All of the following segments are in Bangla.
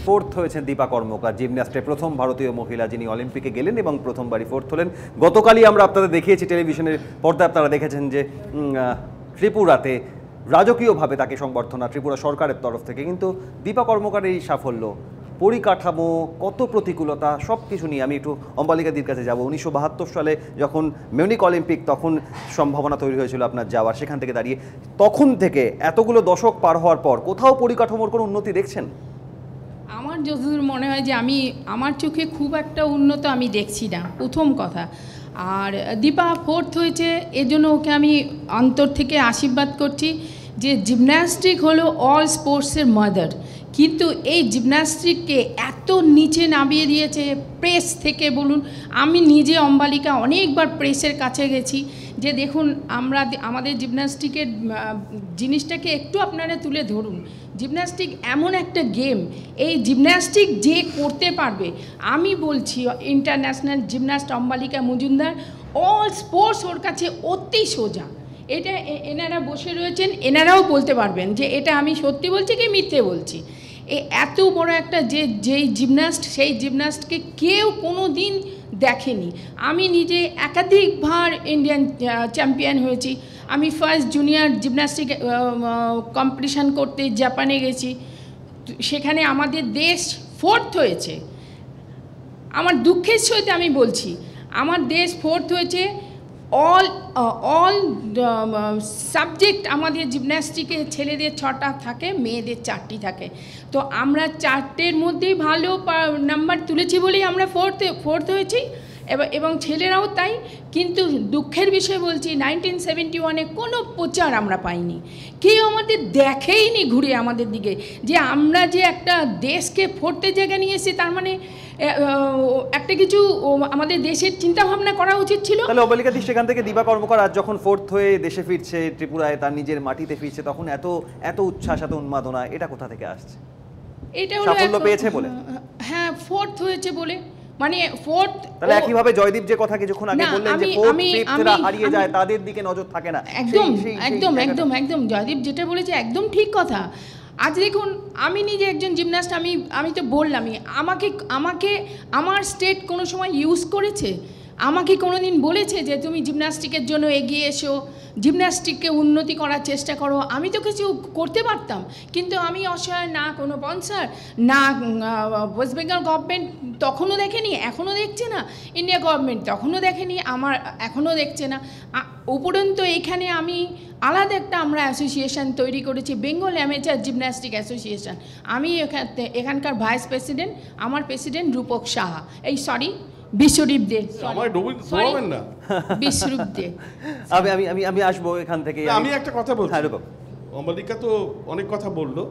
ফোর্থ হয়েছেন দীপা কর্মকার, জিমন্যাস্টে প্রথম ভারতীয় মহিলা যিনি অলিম্পিকে গেলেন এবং প্রথমবারই ফোর্থ হলেন। গতকালই আমরা আপনাদের দেখিয়েছি টেলিভিশনের পর্দায়, আপনারা দেখেছেন যে ত্রিপুরাতে রাজকীয়ভাবে তাকে সংবর্ধনা ত্রিপুরা সরকারের তরফ থেকে। কিন্তু দীপা কর্মকারের এই সাফল্য, পরিকাঠামো, কত প্রতিকূলতা, সব কিছু নিয়ে আমি একটু অম্বালিকাদির কাছে যাব। 1972 সালে যখন মিউনিক অলিম্পিক, তখন সম্ভাবনা তৈরি হয়েছিল আপনার যাওয়ার, সেখান থেকে দাঁড়িয়ে তখন থেকে এতগুলো দশক পার হওয়ার পর কোথাও পরিকাঠামোর কোনো উন্নতি দেখছেন? আমার যতদূর মনে হয় যে আমার চোখে খুব একটা উন্নত আমি দেখছি না, প্রথম কথা। আর দীপা ফোর্থ হয়েছে, এজন্য ওকে আমি অন্তর থেকে আশীর্বাদ করছি যে জিমন্যাস্টিক হলো অল স্পোর্টসের মাদার, কিন্তু এই জিমন্যাস্টিককে এত নিচে নামিয়ে দিয়েছে প্রেস থেকে বলুন। আমি নিজে অম্বালিকা অনেকবার প্রেসের কাছে গেছি যে দেখুন আমাদের জিমন্যাস্টিকের জিনিসটাকে একটু আপনারা তুলে ধরুন। জিমন্যাস্টিক এমন একটা গেম, এই জিমন্যাস্টিক যে করতে পারবে, আমি বলছি international gymnast Ambalika Majumdar, all sports ওর কাছে অতি সোজা। এটা এনারা বসে রয়েছেন, এনারাও বলতে পারবেন যে এটা আমি সত্যি বলছি কি মিথ্যে বলছি। এত বড় একটা যেই জিমন্যাস্ট, সেই জিমন্যাস্টকে কেউ কোনো দিন দেখেনি। আমি নিজে একাধিকবার ইন্ডিয়ান চ্যাম্পিয়ন হয়েছি। আমি ফার্স্ট জুনিয়র জিমন্যাস্টিক কম্পিটিশান করতে জাপানে গেছি, সেখানে আমাদের দেশ ফোর্থ হয়েছে। আমার দুঃখের সহিত আমি বলছি, আমার দেশ ফোর্থ হয়েছে। অল সাবজেক্ট আমাদের জিমন্যাস্টিকে ছেলেদের 6টা থাকে, মেয়েদের 4টি থাকে। তো আমরা 4টের মধ্যেই ভালো নাম্বার তুলেছি বলেই আমরা ফোর্থ হয়েছি, এবং ছেলেরাও তাই। কিন্তু দুঃখের বিষয় বলছি, 1971-এ কোনো প্রচার আমরা পাইনি, কেউ আমাদের দেখেইনি ঘুরে আমাদের দিকে, যে আমরা যে একটা দেশকে ফোর্থের জায়গায় নিয়ে এসেছি, তার মানে একটা কিছু আমাদের দেশের চিন্তাভাবনা করা উচিত ছিল। তাহলে অম্বালিকাদি, সেখান থেকে দীপা কর্মকার আজ যখন ফোর্থ হয়ে দেশে ফিরছে, ত্রিপুরায় তার নিজের মাটিতে ফিরছে, তখন এত উচ্ছ্বাস, এত উন্মাদনা, এটা কোথা থেকে আসছে? এটা সাফল্য পেয়েছে বলে? হ্যাঁ, ফোর্থ হয়েছে বলে, মানে ফোর্থ। তাহলে একইভাবে জয়দীপ যে কথা কিছুক্ষণ আগে বললেন যে ফোর্থ ফিফথরা হারিয়ে যায়, তাদের দিকে নজর থাকে না, একদম জয়দীপ যেটা বলেছে একদম ঠিক কথা। আজ দেখুন, আমি নিজে একজন জিমন্যাস্ট, আমি তো বললামই, আমাকে আমার স্টেট কোনো সময় ইউজ করেছে? আমাকে কোনো দিন বলেছে যে তুমি জিমন্যাস্টিকের জন্য এগিয়ে এসো, জিমন্যাস্টিককে উন্নতি করার চেষ্টা করো? আমি তো কিছু করতে পারতাম, কিন্তু আমি অসহায়, না কোনো স্পন্সর, না ওয়েস্ট বেঙ্গল গভর্নমেন্ট তখনও দেখেনি, এখনও দেখছে না, ইন্ডিয়া গভর্নমেন্ট তখনও দেখেনি, আমার এখনও দেখছে না। উপরন্তু এখানে আমি আলাদা একটা আমরা অ্যাসোসিয়েশন তৈরি করেছি, বেঙ্গল অ্যামেচার জিমন্যাস্টিক অ্যাসোসিয়েশন। আমি এখানকার ভাইস প্রেসিডেন্ট, আমার প্রেসিডেন্ট রূপক সাহা, বিশ্বরূপ দে, বিশ্বরূপ দে। আমি আসবো এখান থেকে। আমি একটা কথা বলছি, অম্বালিকা তো অনেক কথা বললো।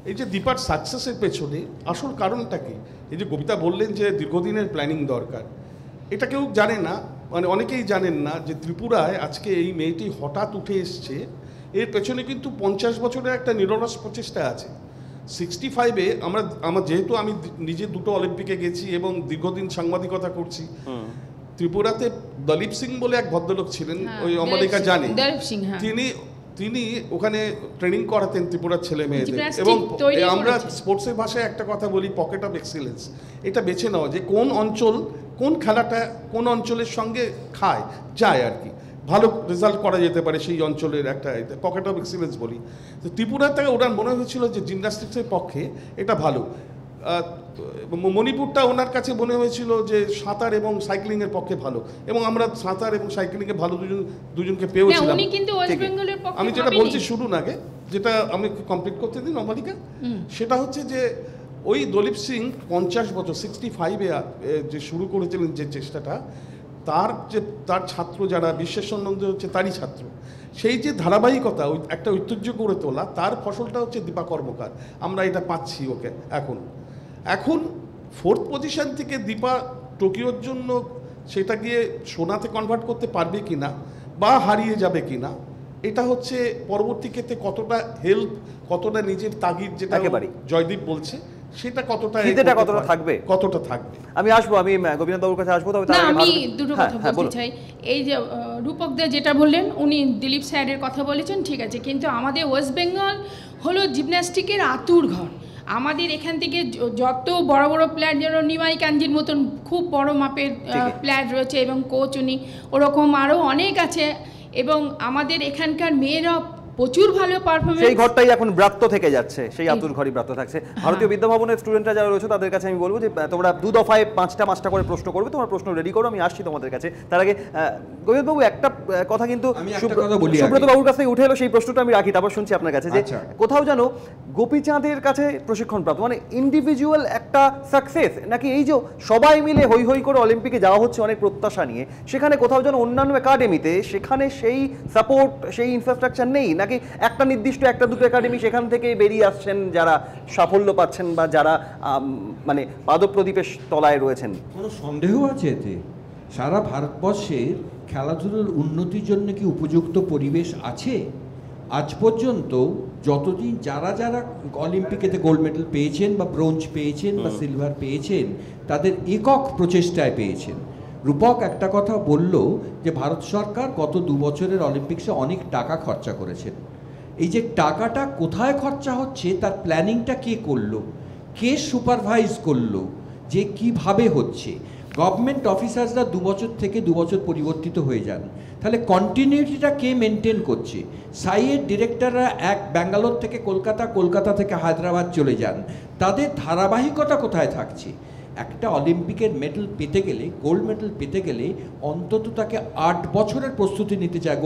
এই যে দীপার সাকসেসের পেছনে আসল কারণটা কি? এই যে কবিতা বললেন যে দীর্ঘদিনের প্ল্যানিং দরকার, এটা কেউ জানে না, মানে অনেকেই জানেন না যে ত্রিপুরায় আজকে এই মেয়েটি হঠাৎ উঠে এসছে, এর পেছনে কিন্তু 50 বছরের একটা নিরলস প্রচেষ্টা আছে। 65-এ আমার যেহেতু আমি নিজে 2টো অলিম্পিকে গেছি এবং দীর্ঘদিন সাংবাদিকতা করছি, ত্রিপুরাতে দলীপ সিং বলে এক ভদ্রলোক ছিলেন, ওই অম্বালিকা জানে, তিনি ওখানে ট্রেনিং করাতেন ত্রিপুরার ছেলে মেয়েদের। এবং আমরা স্পোর্টসের ভাষায় একটা কথা বলি, পকেট অফ এক্সিলেন্স। এটা বেছে নেওয়া যে কোন অঞ্চল, কোন খেলাটা কোন অঞ্চলের সঙ্গে যায় আর কি, ভালো রেজাল্ট করা যেতে পারে সেই অঞ্চলের একটা পকেট অফ এক্সিলেন্স বলি। তো ত্রিপুরা থেকে ওনার মনে হয়েছিল যে জিমন্যাস্টিক্সের পক্ষে এটা ভালো। মণিপুরটা ওনার কাছে মনে হয়েছিল যে সাঁতার এবং সাইক্লিংয়ের পক্ষে ভালো, এবং আমরা সাঁতার এবং সাইক্লিংয়ে ভালো দুজনকে পেয়েছিলাম। আমি যেটা বলছি শুনুন আগে, যেটা আমি কমপ্লিট করতে দিন অম্বালিকা, সেটা হচ্ছে যে ওই দলীপ সিং 50 বছর 65-এ যে শুরু করেছিলেন যে চেষ্টাটা, তার ছাত্র যারা, বিশ্বেশ্বরানন্দ হচ্ছে তারই ছাত্র, সেই যে ধারাবাহিকতা, ওই একটা ঐতিহ্য গড়ে তোলা, তার ফসলটা হচ্ছে দীপা কর্মকার। আমরা এটা পাচ্ছি ওকে এখন ফোর্থ পজিশন থেকে দীপা টোকিওর জন্য সেটা গিয়ে সোনাতে কনভার্ট করতে পারবে কিনা বা হারিয়ে যাবে কিনা, এটা হচ্ছে পরবর্তী ক্ষেত্রে কতটা হেল্প, কতটা নিজের তাগিদ, যেটা জয়দীপ বলছে, সেটা কতটা থাকবে। আমি আসবো, আমি গোবিন্দ বাবুর কাছে আসবো। তবে আমি দুটো কথা বলতে চাই। এই যে রূপক দা যেটা বললেন, উনি দিলীপ স্যারের কথা বলেছেন, ঠিক আছে, কিন্তু আমাদের ওয়েস্ট বেঙ্গল হলো জিমন্যাস্টিকের আতুর ঘর। আমাদের এখান থেকে যত বড় বড় প্লেয়ার, যেন নিমাই কাঞ্জির মতন খুব বড় মাপের প্লেয়ার রয়েছে এবং কোচ উনি, ওরকম আরও অনেক আছে। এবং আমাদের এখানকার মেয়েরা প্রচুর ভালো পারফরমেন্স। সেই ঘরটাই এখন ব্রাত্য থেকে যাচ্ছে, সেই আতুর ঘরই ব্রাত্য থাকছে। ভারতীয় বিদ্যা ভবনের স্টুডেন্টরা যারা রয়েছে তাদের কাছে আমি বলবো যে তোমরা 2 দফায় 5টা করে প্রশ্ন করবে, তোমার প্রশ্ন রেডি করো, আমি আসছি তোমাদের কাছে। তার আগে গোবিন্দবাবু একটা কথা কিন্তু সুব্রত বাবুর কাছ থেকে উঠে এলো, সেই প্রশ্নটা আমি রাখি, তারপর শুনছি আপনার কাছে যে কোথাও যেন গোপীচাঁদের কাছে প্রশিক্ষণ প্রাপ্ত মানে ইন্ডিভিজুয়াল একটা সাকসেস, নাকি এই যে সবাই মিলে হই হই করে অলিম্পিকে যাওয়া হচ্ছে অনেক প্রত্যাশা নিয়ে, সেখানে কোথাও যেন অন্যান্য একাডেমিতে সেখানে সেই সাপোর্ট, সেই ইনফ্রাস্ট্রাকচার নেই, নাকি একটা নির্দিষ্ট 1-2 একাডেমি সেখান থেকে বেরিয়ে আসছেন যারা সাফল্য পাচ্ছেন বা যারা মানে পাদপ্রদীপের তলায় রয়েছেন? কোনো সন্দেহ আছে এতে? সারা ভারতবর্ষের খেলাধুলার উন্নতির জন্য কি উপযুক্ত পরিবেশ আছে? আজ পর্যন্ত যতদিন যারা অলিম্পিকেতে গোল্ড মেডেল পেয়েছেন বা ব্রোঞ্জ পেয়েছেন বা সিলভার পেয়েছেন, তাদের একক প্রচেষ্টায় পেয়েছেন। রূপক একটা কথা বলল যে ভারত সরকার গত 2 বছরের অলিম্পিক্সে অনেক টাকা খরচা করেছেন। এই যে টাকাটা কোথায় খরচা হচ্ছে তার প্ল্যানিংটা কে করলো, কে সুপারভাইজ করলো, যে কিভাবে হচ্ছে? গভর্নমেন্ট অফিসার্সরা 2 বছর থেকে 2 বছর পরিবর্তিত হয়ে যান, তাহলে কন্টিনিউটিটা কে মেনটেন করছে? সাইয়ের ডিরেক্টররা ব্যাঙ্গালোর থেকে কলকাতা, কলকাতা থেকে হায়দ্রাবাদ চলে যান, তাদের ধারাবাহিকতা কোথায় থাকছে? একটা অলিম্পিকের মেডেল পেতে গেলে, গোল্ড মেডেল পেতে গেলে অন্তত তাকে 8 বছরের প্রস্তুতি নিতে চায়।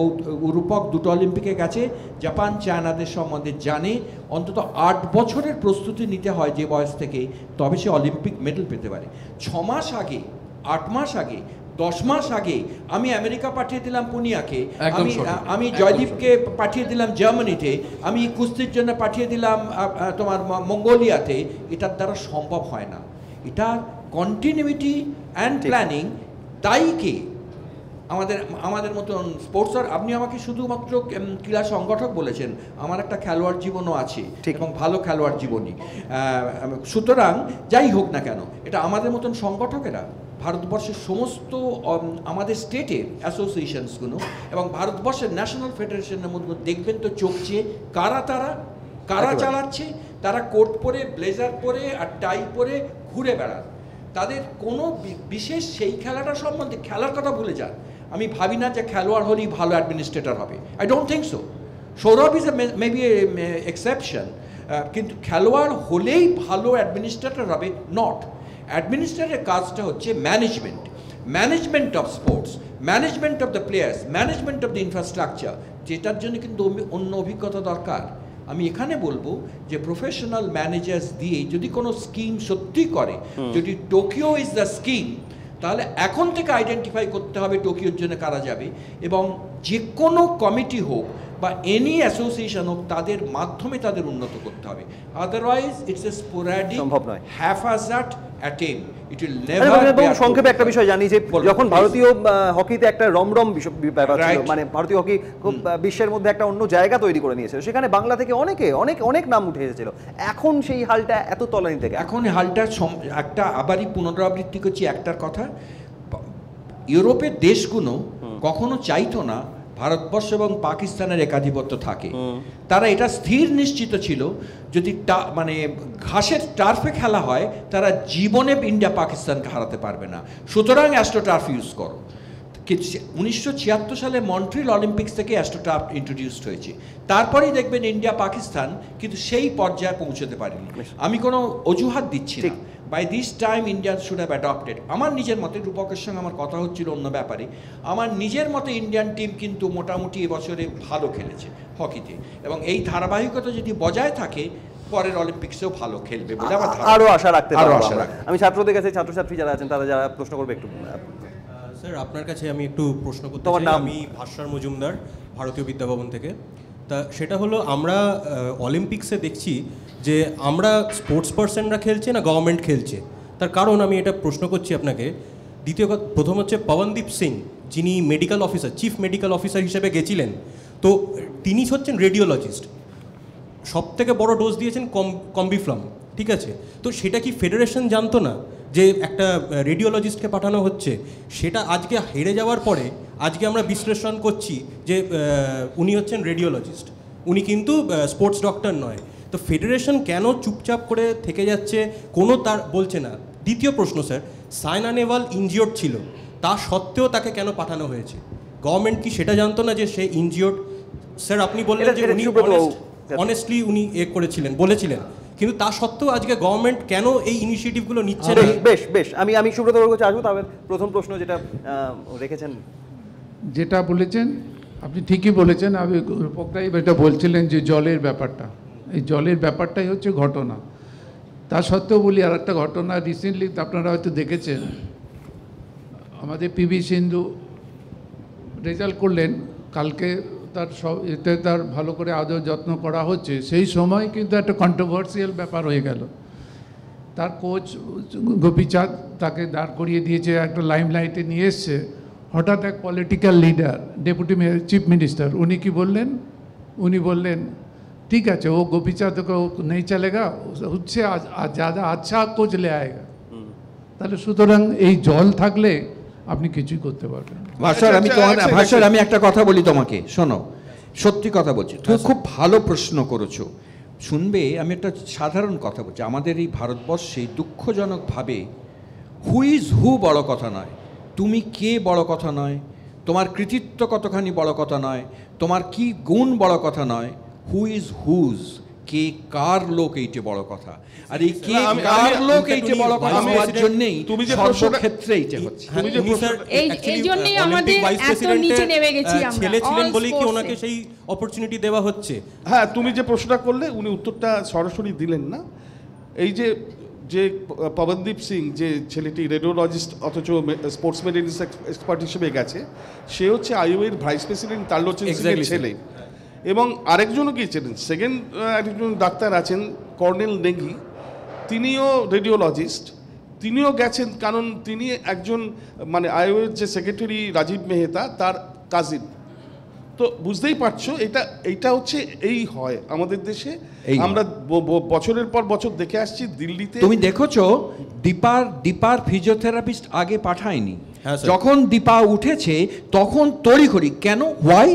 রূপক 2টো অলিম্পিকে গেছে, জাপান চায়নাদের সম্বন্ধে জানে, অন্তত 8 বছরের প্রস্তুতি নিতে হয় যে বয়স থেকে, তবে সে অলিম্পিক মেডেল পেতে পারে। 6 মাস আগে, 8 মাস আগে, 10 মাস আগে আমি আমেরিকা পাঠিয়ে দিলাম পুনিয়াকে, আমি জয়দীপকে পাঠিয়ে দিলাম জার্মানিতে, আমি কুস্তির জন্য পাঠিয়ে দিলাম তোমার মঙ্গোলিয়াতে, এটার দ্বারা সম্ভব হয় না। এটা কন্টিনিউটি অ্যান্ড প্ল্যানিং, তাই কি আমাদের মতন স্পোর্টস। আপনি আমাকে শুধুমাত্র ক্রীড়া সংগঠক বলেছেন, আমার একটা খেলোয়াড় জীবনও আছে এবং ভালো খেলোয়াড় জীবনই। সুতরাং যাই হোক না কেন, এটা আমাদের মতন সংগঠকেরা ভারতবর্ষের সমস্ত আমাদের স্টেটের অ্যাসোসিয়েশনসগুলো এবং ভারতবর্ষের ন্যাশনাল ফেডারেশনের মধ্যে দেখবেন তো চোখ চেয়ে কারা চালাচ্ছে। তারা কোট পরে, ব্লেজার পরে আর টাই পরে ঘুরে বেড়ান। তাদের কোনো বিশেষ সেই খেলাটা সম্বন্ধে, খেলার কথা ভুলে যান। আমি ভাবি না যে খেলোয়াড় হলেই ভালো অ্যাডমিনিস্ট্রেটর হবে, I don't think so. Sourav is maybe exception, কিন্তু খেলোয়াড় হলেই ভালো অ্যাডমিনিস্ট্রেটর হবে নট। অ্যাডমিনিস্ট্রেটরের কাজটা হচ্ছে management of sports, management of the players, management of the infrastructure, যেটার জন্য কিন্তু অন্য অভিজ্ঞতা দরকার। আমি এখানে বলবো যে প্রফেশনাল ম্যানেজার্স দিয়ে যদি কোনো স্কিম সত্যি করে, যদি টোকিও ইজ দ্য স্কিম, তাহলে এখন থেকে আইডেন্টিফাই করতে হবে টোকিওর জন্য কারা যাবে, এবং যে কোনো কমিটি হোক বা এনি অ্যাসোসিয়েশন হোক, তাদের মাধ্যমে তাদের উন্নত করতে হবে। Otherwise it's a sporadic haphazard attempt, it will never. সংক্ষেপে একটা বিষয় জানি যে যখন ভারতীয় হকিতে একটা রমরম ব্যাপার ছিল, মানে ভারতীয় হকি খুব বিশ্বের মধ্যে একটা অন্য জায়গা তৈরি করে নিয়েছিল, সেখানে বাংলা থেকে অনেক নাম উঠে এসেছিল। এখন সেই হালটা এত তলানি থেকে, এখন হালটা একটা আবারই পুনরাবৃত্তি করছি একটার কথা। ইউরোপের দেশগুলো কখনো চাইতো না ভারতবর্ষ এবং পাকিস্তানের একাধিপত্য থাকে। তারা এটা স্থির নিশ্চিত ছিল, যদি মানে ঘাসের টার্ফে খেলা হয়, তারা জীবনে ইন্ডিয়া পাকিস্তানকে হারাতে পারবে না, সুতরাং অ্যাস্ট্রোটার্ফ ইউজ করো। 1976 সালে মন্ট্রিল অলিম্পিক্স থেকে অ্যাস্ট্রোটার্ফ ইন্ট্রোডিউসড হয়েছে। তারপরেই দেখবেন ইন্ডিয়া পাকিস্তান কিন্তু সেই পর্যায়ে পৌঁছতে পারেনি। আমি কোনো অজুহাত দিচ্ছি না। By this time India should have adopted. আমার নিজের মতে, রূপকের সঙ্গে আমার কথা হচ্ছিল অন্য ব্যাপারে, আমার নিজের মতে ইন্ডিয়ান টিম কিন্তু মোটামুটি এবছরে ভালো খেলেছে হকিতে, এবং এই ধারাবাহিকতা যদি বজায় থাকে পরের অলিম্পিক্সেও ভালো খেলবে বলে আমার আরও আশা রাখতে পারবো। আমি ছাত্রদের কাছে, ছাত্রছাত্রী যারা আছেন তারা যারা প্রশ্ন করবে একটু। স্যার, আপনার কাছে আমি একটু প্রশ্ন করতে চাই। আমি ভাস্কর মজুমদার, ভারতীয় বিদ্যাভবন থেকে। তা সেটা হলো, আমরা অলিম্পিক্সে দেখছি যে আমরা স্পোর্টস পার্সনরা খেলছে না গভর্নমেন্ট খেলছে। তার কারণ আমি এটা প্রশ্ন করছি আপনাকে। প্রথম হচ্ছে পবনদীপ সিং, যিনি medical officer, chief medical officer হিসেবে গেছিলেন, তো তিনি হচ্ছেন রেডিওলজিস্ট, সব থেকে বড় ডোজ দিয়েছেন কম্বিফ্লাম, ঠিক আছে? তো সেটা কি ফেডারেশন জানতো না যে একটা রেডিওলজিস্টকে পাঠানো হচ্ছে? সেটা আজকে হেরে যাওয়ার পরে আজকে আমরা বিশ্লেষণ করছি যে উনি হচ্ছেন রেডিওলজিস্ট, উনি কিন্তু স্পোর্টস ডক্টর নয়। তো ফেডারেশন কেন চুপচাপ করে থেকে যাচ্ছে, কোনো তার বলছে না? দ্বিতীয় প্রশ্ন স্যার, সাইনা নেহওয়াল ইনজিওর্ড ছিল, তা সত্ত্বেও তাকে কেন পাঠানো হয়েছে? গভর্নমেন্ট কি সেটা জানতো না যে সে ইনজিওর্ড? স্যার আপনি বললেন যে উনি অনেস্টলি উনি বলেছিলেন, কিন্তু তা সত্ত্বেও আজকে গভর্নমেন্ট কেন এই ইনিশিয়েটিভগুলো নিচ্ছে না? বেশ আমি সুব্রত বাবুর কাছে আসবো। তবে প্রথম প্রশ্ন যেটা রেখেছেন, যেটা বলেছেন আপনি ঠিকই বলেছেন। আমি রূপকটাই এটা বলছিলেন যে জলের ব্যাপারটা, এই জলের ব্যাপারটাই হচ্ছে ঘটনা। তা সত্ত্বেও বলি আর একটা ঘটনা রিসেন্টলি আপনারা হয়তো দেখেছেন, আমাদের পিভি সিন্ধু রেজাল্ট করলেন কালকে, তার সব এতে তার ভালো করে আদর যত্ন করা হচ্ছে। সেই সময় কিন্তু একটা কন্ট্রোভার্সিয়াল ব্যাপার হয়ে গেল, তার কোচ গোপীচাঁদ তাকে দাঁড় করিয়ে দিয়েছে, একটা লাইমলাইটে নিয়ে এসছে। হঠাৎ এক political leader, deputy chief minister, উনি কি বললেন? উনি বললেন ঠিক আছে ও গোপীচাঁদ को नहीं चलेगा, उससे ज़्यादा अच्छा কোচ ले आएगा। তাহলে সুতরাং এই জল থাকলে আপনি কিছুই করতে পারবেন। ভাস্কর আমি একটা কথা বলি তোমাকে, শোনো, সত্যি কথা বলছি, তুমি খুব ভালো প্রশ্ন করেছো, শুনবে। আমি একটা সাধারণ কথা বলছি, আমাদের এই ভারতবর্ষে দুঃখজনকভাবে হু ইজ হু বড় কথা নয়, তুমি কে বড় কথা নয়, তোমার কৃতিত্ব কতখানি বড় কথা নয়, তোমার কি গুণ বড় কথা নয়, হু ইজ হুজ, কে কার লোক, এইটা বড় কথা। আর এই কে কার লোক এইটা বড় কথা হওয়ার জন্যই তুমি যে সর্বক্ষেত্রে এইটা হচ্ছে। এই জন্যই আমাদের এত নিচে নেমে গেছি আমরা, ছেলে ছিলেন বলেই কি ওনাকে সেই অপরচুনিটি দেওয়া হচ্ছে? হ্যাঁ, তুমি যে প্রশ্নটা করলে উনি উত্তরটা সরাসরি দিলেন না। এই যে পবনদীপ সিং, যে ছেলেটি রেডিওলজিস্ট অথচ স্পোর্টস মেডিসিন এক্সপার্ট হিসেবে গেছে, সে হচ্ছে আইওএর ভাইস প্রেসিডেন্ট তারলোচন সিংয়ের ছেলে। এবং আরেকজনও গিয়েছিলেন, সেকেন্ড আরেকজন ডাক্তার আছেন কর্নেল নেগি, তিনিও রেডিওলজিস্ট, তিনিও গেছেন, কারণ তিনি একজন মানে আইওএর যে সেক্রেটারি রাজীব মেহতা তার কাজিন। তো বুঝতেই পারছো এইটা হচ্ছে এই হয় আমাদের দেশে। আমরা বছরের পর বছর দেখে আসছি দিল্লিতে। তুমি দেখেছো দীপার ফিজিওথেরাপিস্ট আগে পাঠায়নি, যখন দীপা উঠেছে তখন তড়িঘড়ি কেন, why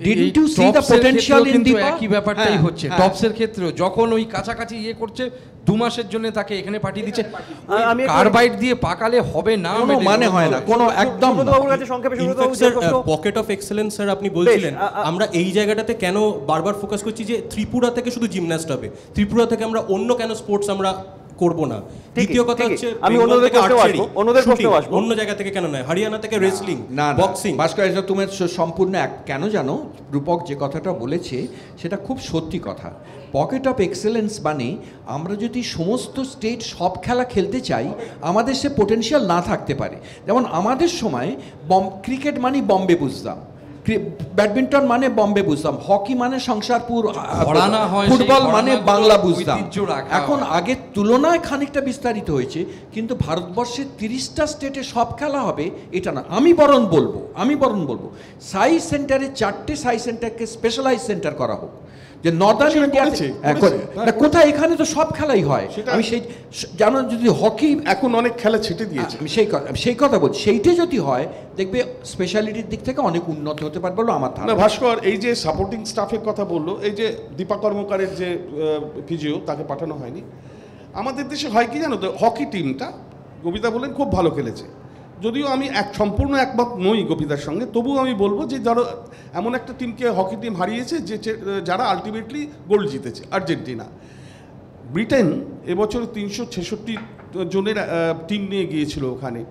didn't you see the potential in Dipa? একই ব্যাপারটাই হচ্ছে টপসের ক্ষেত্রেও, যখন ওই কাছাকাছি করছে 2 মাসের জন্য তাকে এখানে পাঠিয়ে দিচ্ছে। কার্বাইড দিয়ে পাকালে হবে না, কোনো মানে হয় না, কোনো একদম। পকেট অফ এক্সেলেন্স স্যার আপনি বলছিলেন, আমরা এই জায়গাটাতে কেন বারবার ফোকাস করছি যে ত্রিপুরা থেকে শুধু জিমন্যাস্ট হবে, ত্রিপুরা থেকে আমরা অন্য কেন স্পোর্টস আমরা করব না? দ্বিতীয় কথা হচ্ছে আমি অন্যদের প্রশ্নেও আসবো, অন্য জায়গা থেকে কেন নয়, হরিয়ানা থেকে রেসলিং, বক্সিং। ভাস্কর, এটা তুমি সম্পূর্ণ কেন জানো, রূপক যে কথাটা বলেছে সেটা খুব সত্যি কথা। পকেট অফ এক্সেলেন্স মানে আমরা যদি সমস্ত স্টেট সব খেলা খেলতে চাই, আমাদের সে পোটেনশিয়াল না থাকতে পারে। যেমন আমাদের সময় ক্রিকেট মানে বম্বে বুঝতাম, ব্যাডমিন্টন মানে বম্বে বুঝতাম, হকি মানে সংসারপুর, ফুটবল মানে বাংলা বুঝতাম। এখন আগের তুলনায় খানিকটা বিস্তারিত হয়েছে, কিন্তু ভারতবর্ষের 30টা স্টেটে সব খেলা হবে এটা না। আমি বরং বলবো সাই সেন্টারে 4টে সাই সেন্টারকে স্পেশালাইজ সেন্টার করা হোক, যে নর্দার্ন ইন্ডিয়াতে কোথায়, এখানে তো সব খেলাই হয়। আমি সেই জানো, যদি হকি এখন অনেক খেলা ছেটে দিয়েছে, আমি সেই কথা বলছি, সেইটা যদি হয় দেখবে স্পেশালিটির দিক থেকে অনেক উন্নত হতে পারবে বলে আমার ধারণা। ভাস্কর, এই যে সাপোর্টিং স্টাফের কথা বললো, এই যে দীপা কর্মকারের যে ফিজিও, তাকে পাঠানো হয়নি। আমাদের দেশে হয় কি জানো তো, হকি টিমটা গোবিতা বললেন খুব ভালো খেলেছে, যদিও আমি সম্পূর্ণ একমত নই গোপিতার সঙ্গে, তবুও আমি বলবো যে ধরো এমন একটা টিমকে হকি টিম হারিয়েছে যারা আলটিমেটলি গোল্ড জিতেছে, আর্জেন্টিনা। ব্রিটেন এবছর 366 জনের টিম নিয়ে গিয়েছিল ওখানে,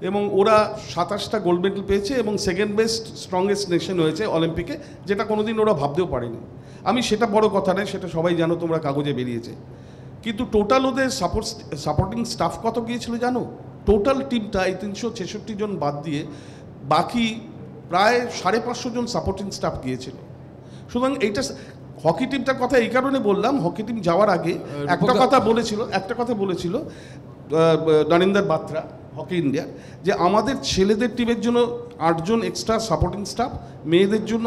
এবং ওরা 27টা গোল্ড মেডেল পেয়েছে এবং সেকেন্ড বেস্ট স্ট্রংগেস্ট নেশন হয়েছে অলিম্পিকে, যেটা কোনোদিন ওরা ভাবতেও পারেনি। আমি সেটা বড় কথা নয়, সেটা সবাই জানো, তোমরা কাগজে বেরিয়েছে। কিন্তু টোটাল ওদের সাপোর্টিং স্টাফ কত গিয়েছিল জানো? টোটাল টিমটা এই 366 জন বাদ দিয়ে বাকি প্রায় 550 জন সাপোর্টিং স্টাফ গিয়েছিল। সুতরাং এইটা হকি টিমটার কথা এই কারণে বললাম, হকি টিম যাওয়ার আগে একটা কথা বলেছিল নরেন্দ্র বাত্রা হকি ইন্ডিয়ার, যে আমাদের ছেলেদের টিমের জন্য 8 জন এক্সট্রা সাপোর্টিং স্টাফ, মেয়েদের জন্য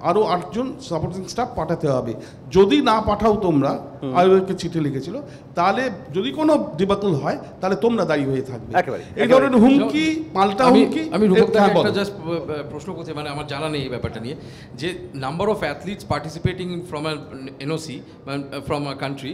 আরও 8 জন সাপোর্টিং স্টাফ পাঠাতে হবে, যদি না পাঠাও তোমরা, আয়োগকে চিঠি লিখেছিল, তাহলে যদি কোনো ডিবাকল হয় তাহলে তোমরা দায়ী হয়ে থাকবে। এই ধরনের হুমকি, পাল্টা হুমকি। আমি রূপকদাকে একটা জাস্ট প্রশ্ন করতে, মানে আমার জানা নেই এই ব্যাপারটা নিয়ে, যে number of athletes participating from NOC from a country,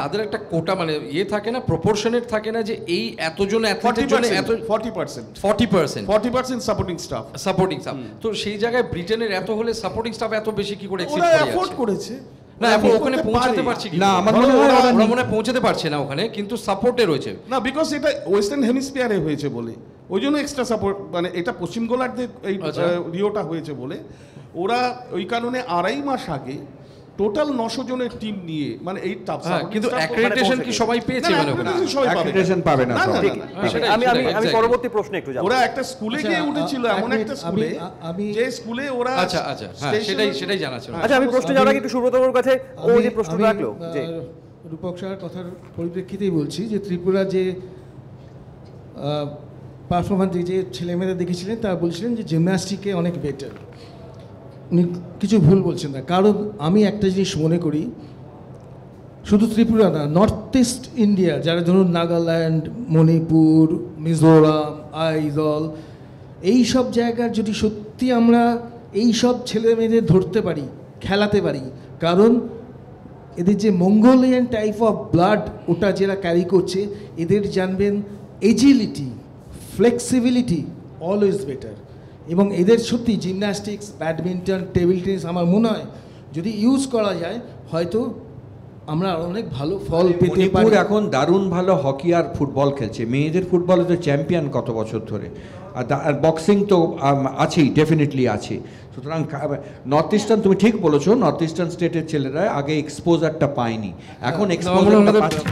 তাদের একটা কোটা মানে থাকে না, প্রপোর্শনেট থাকে না, যে এই এতজন অ্যাথলিটের জন্য এত 40% সাপোর্টিং স্টাফ। তো সেই জায়গায় ব্রিটেনের এত হলে সাপোর্টিং স্টাফ এত বেশি কি করে ওরা এফোর্ড করেছে না, এখন ওখানে পৌঁছাতে পারছে কি না? আমার মনে হয় ওরা মনে পৌঁছাতে পারছে না ওখানে, কিন্তু সাপোর্টে রয়েছে না, বিকজ এটা ওয়েস্টার্ন হেমিস্ফিয়ারে হয়েছে বলে, ওই জন্য এক্সট্রা সাপোর্ট, মানে এটা পশ্চিম গোলার্ধে এই রিওটা হয়েছে বলে ওরা ওই কারণে 2.5 মাস আগে টোটাল 900 জনের টিম নিয়ে, মানে এই টাফ, কিন্তু অ্যাক্রেডিটেশন কি সবাই পেয়েছে? মানে অ্যাক্রেডিটেশন পাবে না। আমি পরবর্তী প্রশ্নে একটু যাব। ওরা একটা স্কুলে গিয়ে উঠেছিল, এমন একটা স্কুলে, যে স্কুলে ওরা আচ্ছা সেটাই জানা ছিল। আচ্ছা, আমি প্রশ্ন যাওয়ার আগে একটু সুব্রতবাবুর কাছে ও যে প্রশ্নটা রাখলো, যে রূপক স্যারের কথার পরিপ্রেক্ষিতেই বলছি যে ত্রিপুরা যে পারফরমেন্স যে ছেলেমেয়েরা দেখেছিলেন তারা বলছিলেন যে জিমন্যাস্টিকে অনেক বেটার। উনি কিছু ভুল বলছেন না, কারণ আমি একটা জিনিস মনে করি, শুধু ত্রিপুরা না, নর্থ ইস্ট ইন্ডিয়া, যারা ধরুন নাগাল্যান্ড, মণিপুর, মিজোরাম, আইজল, এই সব জায়গার যদি সত্যি আমরা এই সব ছেলে মেয়েদের ধরতে পারি, খেলাতে পারি, কারণ এদের যে মঙ্গোলিয়ান টাইপ অফ ব্লাড ওটা যারা ক্যারি করছে, এদের জানবেন এজিলিটি, ফ্লেক্সিবিলিটি অলওয়েজ বেটার। এবং এদের সত্যি জিমন্যাস্টিক্স, ব্যাডমিন্টন, টেবিল টেনিস আমার মনে হয় যদি ইউজ করা যায় হয়তো আমরা অনেক ভালো ফল পেতে পারি। এখন দারুণ ভালো হকি আর ফুটবল খেলছে, মেয়েদের ফুটবলে তো চ্যাম্পিয়ন কত বছর ধরে, আর বক্সিং তো আছেই, ডেফিনেটলি আছে। সুতরাং নর্থ ইস্টার্ন, তুমি ঠিক বলেছো, নর্থ ইস্টার্ন স্টেটের ছেলেরা আগে এক্সপোজারটা পায়নি, এখন এক্সপোজারটা পাচ্ছে।